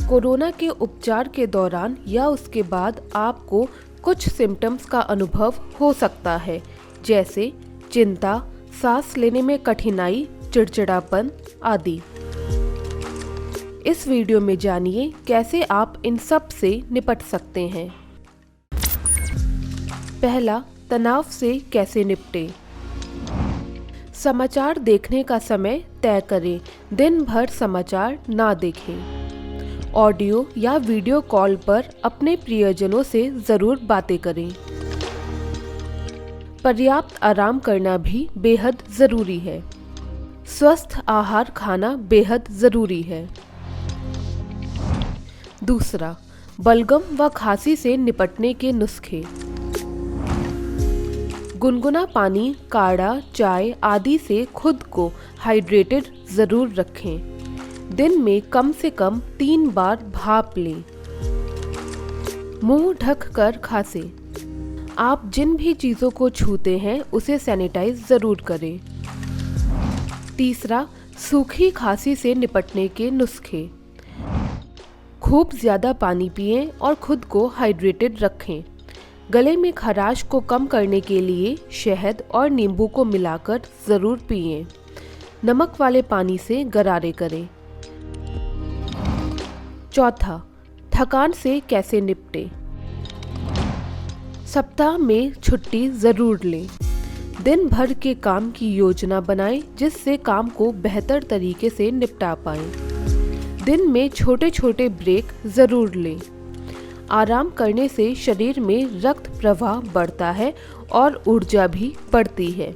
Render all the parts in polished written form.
Corona के उपचार के दौरान या उसके बाद आपको कुछ सिम्टम्स का अनुभव हो सकता है, जैसे चिंता, सांस लेने में कठिनाई, चिड़चिड़ापन आदि। इस वीडियो में जानिए कैसे आप इन सब से निपट सकते हैं। पहला, तनाव से कैसे निपटें। समाचार देखने का समय तय करें। दिन भर समाचार ना देखें। ऑडियो या वीडियो कॉल पर अपने प्रियजनों से ज़रूर बातें करें। पर्याप्त आराम करना भी बेहद ज़रूरी है। स्वस्थ आहार खाना बेहद ज़रूरी है। दूसरा, बलगम व खांसी से निपटने के नुस्खे। गुनगुना पानी, काढ़ा, चाय आदि से खुद को हाइड्रेटेड ज़रूर रखें। दिन में कम से कम 3 बार भाप लें। मुंह ढक कर खांसें। आप जिन भी चीज़ों को छूते हैं उसे सैनिटाइज ज़रूर करें। तीसरा, सूखी खांसी से निपटने के नुस्खे। खूब ज़्यादा पानी पिएं और खुद को हाइड्रेटेड रखें। गले में खराश को कम करने के लिए शहद और नींबू को मिलाकर ज़रूर पिएं। नमक वाले पानी से गरारे करें। चौथा, थकान से कैसे निपटें। सप्ताह में छुट्टी ज़रूर लें। दिन भर के काम की योजना बनाएं जिससे काम को बेहतर तरीके से निपटा पाएं। दिन में छोटे छोटे ब्रेक ज़रूर लें। आराम करने से शरीर में रक्त प्रवाह बढ़ता है और ऊर्जा भी बढ़ती है।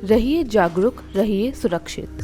रहिए जागरूक, रहिए सुरक्षित।